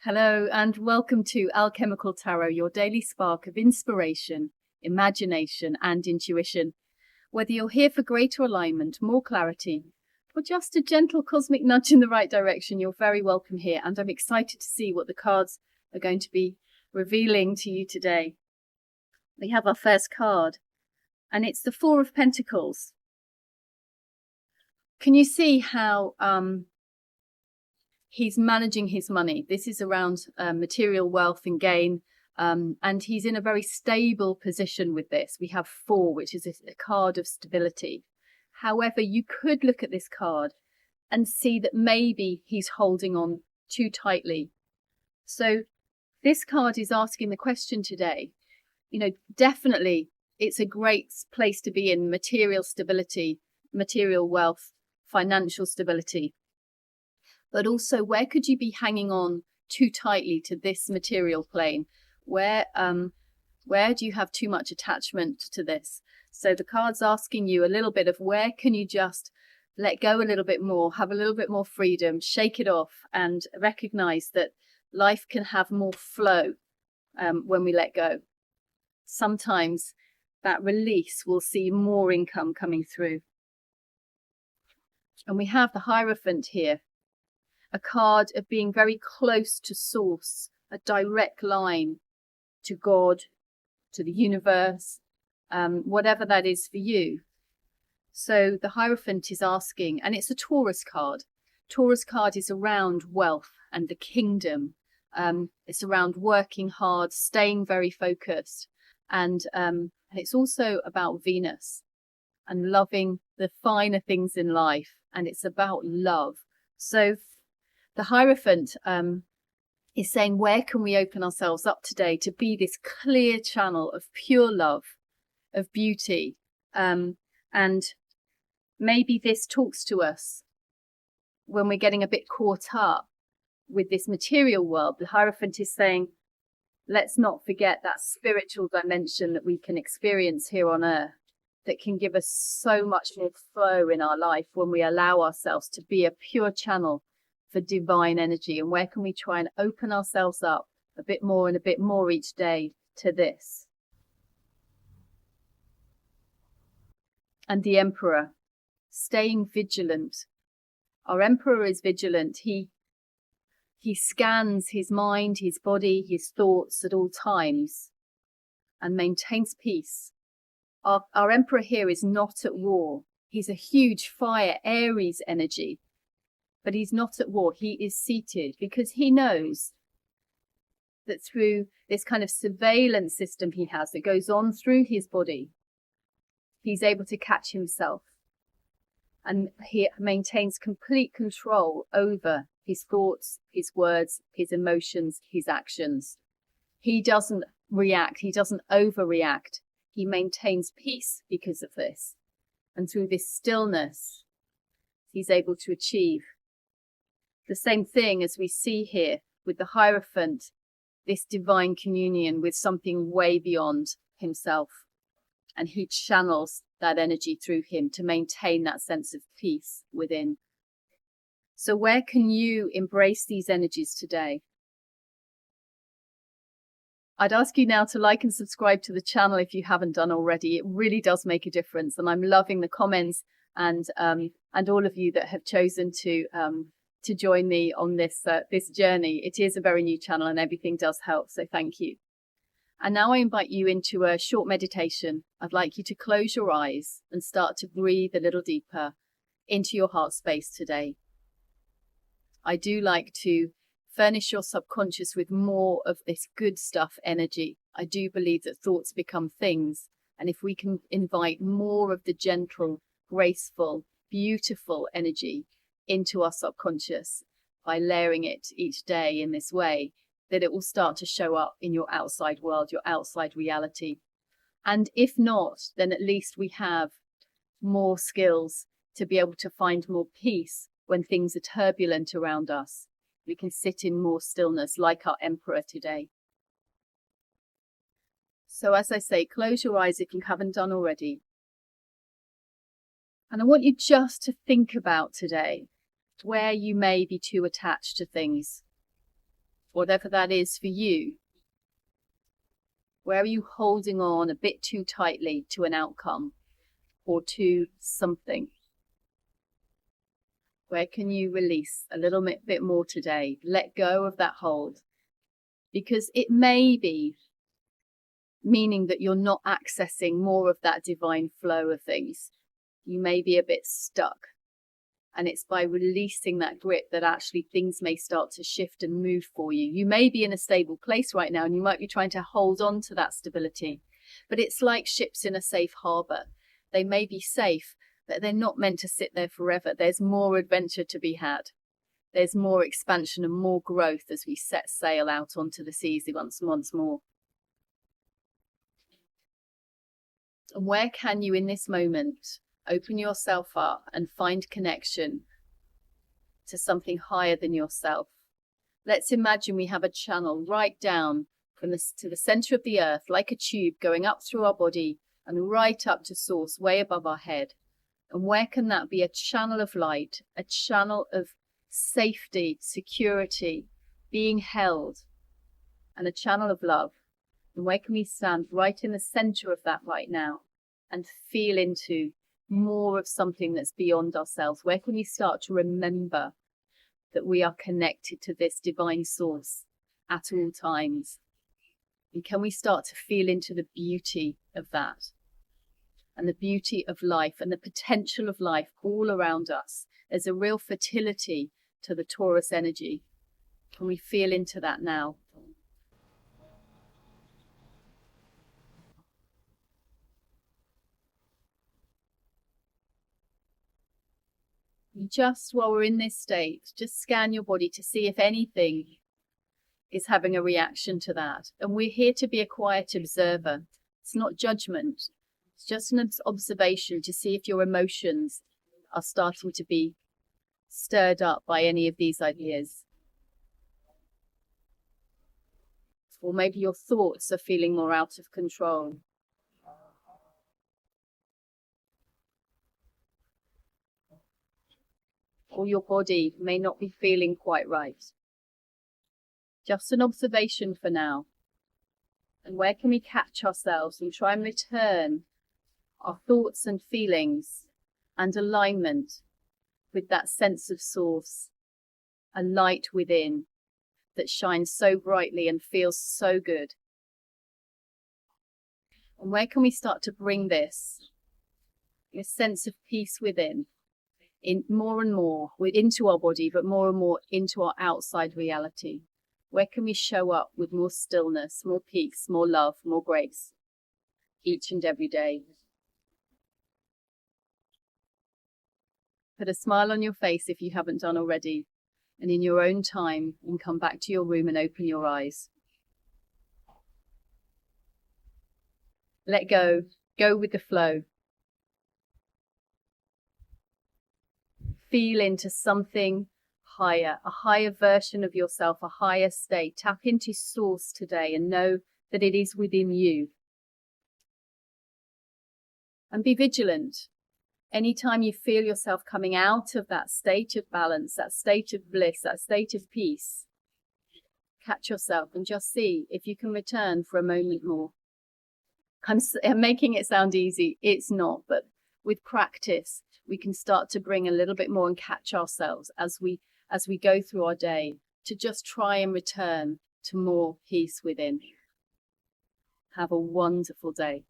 Hello and welcome to Alchemical Tarot, your daily spark of inspiration, imagination and intuition. Whether you're here for greater alignment, more clarity, or just a gentle cosmic nudge in the right direction, you're very welcome here, and I'm excited to see what the cards are going to be revealing to you today. We have our first card, and it's the Four of Pentacles. Can you see how he's managing his money? This is around material wealth and gain, and he's in a very stable position with this. We have 4, which is a card of stability. However, you could look at this card and see that maybe he's holding on too tightly. So this card is asking the question today, definitely it's a great place to be in: material stability, material wealth, financial stability. But also, where could you be hanging on too tightly to this material plane? Where do you have too much attachment to this? So the card's asking you a little bit of where can you just let go a little bit more, have a little bit more freedom, shake it off, and recognize that life can have more flow when we let go. Sometimes that release will see more income coming through. And we have the Hierophant here, a card of being very close to source, a direct line to God, to the universe, whatever that is for you. So the Hierophant is asking, and it's a Taurus card. Taurus card is around wealth and the kingdom. It's around working hard, staying very focused. And it's also about Venus and loving the finer things in life. And it's about love. So the Hierophant is saying, where can we open ourselves up today to be this clear channel of pure love, of beauty? And maybe this talks to us when we're getting a bit caught up with this material world. The Hierophant is saying, let's not forget that spiritual dimension that we can experience here on earth, that can give us so much more flow in our life when we allow ourselves to be a pure channel for divine energy. And where can we try and open ourselves up a bit more and a bit more each day to this? And the Emperor, staying vigilant. Our Emperor is vigilant. He scans his mind, his body, his thoughts at all times and maintains peace. Our Emperor here is not at war. He's a huge fire, Aries energy. But he's not at war. He is seated because he knows that through this kind of surveillance system he has that goes on through his body, he's able to catch himself. And he maintains complete control over his thoughts, his words, his emotions, his actions. He doesn't react. He doesn't overreact. He maintains peace because of this. And through this stillness, he's able to achieve the same thing as we see here with the Hierophant, this divine communion with something way beyond himself. And he channels that energy through him to maintain that sense of peace within. So where can you embrace these energies today? I'd ask you now to like and subscribe to the channel if you haven't done already. It really does make a difference. And I'm loving the comments and all of you that have chosen to join me on this journey. It is a very new channel and everything does help, so thank you. And now I invite you into a short meditation. I'd like you to close your eyes and start to breathe a little deeper into your heart space today. I do like to furnish your subconscious with more of this good stuff energy. I do believe that thoughts become things, and if we can invite more of the gentle, graceful, beautiful energy into our subconscious by layering it each day in this way, that it will start to show up in your outside world, your outside reality. And if not, then at least we have more skills to be able to find more peace when things are turbulent around us. We can sit in more stillness like our Emperor today. So as I say, close your eyes if you haven't done already. And I want you just to think about today where you may be too attached to things. whatever that is for you. Where are you holding on a bit too tightly to an outcome or to something? Where can you release a little bit more today? Let go of that hold. Because it may be meaning that you're not accessing more of that divine flow of things. You may be a bit stuck. And it's by releasing that grip that actually things may start to shift and move for you. You may be in a stable place right now and you might be trying to hold on to that stability. But it's like ships in a safe harbour. They may be safe, but they're not meant to sit there forever. There's more adventure to be had. There's more expansion and more growth as we set sail out onto the seas once more. And where can you in this moment open yourself up and find connection to something higher than yourself? Let's imagine we have a channel right down to the center of the earth, like a tube going up through our body and right up to source, way above our head. And where can that be? A channel of light, a channel of safety, security, being held, and a channel of love. And where can we stand right in the center of that right now and feel into more of something that's beyond ourselves? Where can we start to remember that we are connected to this divine source at all times? And can we start to feel into the beauty of that and the beauty of life and the potential of life all around us? There's a real fertility to the Taurus energy. Can we feel into that now? Just while we're in this state, just scan your body to see if anything is having a reaction to that. And we're here to be a quiet observer. It's not judgment. It's just an observation to see if your emotions are starting to be stirred up by any of these ideas. Or maybe your thoughts are feeling more out of control. Or your body may not be feeling quite right. Just an observation for now. And where can we catch ourselves and try and return our thoughts and feelings and alignment with that sense of source, a light within that shines so brightly and feels so good? And where can we start to bring this sense of peace within, in more and more into our body, but more and more into our outside reality? Where can we show up with more stillness, more peace, more love, more grace each and every day? Put a smile on your face if you haven't done already, and in your own time, and come back to your room and open your eyes. Let go. Go with the flow. Feel into something higher, a higher version of yourself, a higher state. Tap into source today and know that it is within you. And be vigilant. Anytime you feel yourself coming out of that state of balance, that state of bliss, that state of peace, catch yourself and just see if you can return for a moment more. I'm making it sound easy. It's not, but with practice, we can start to bring a little bit more and catch ourselves as we go through our day, to just try and return to more peace within. Have a wonderful day.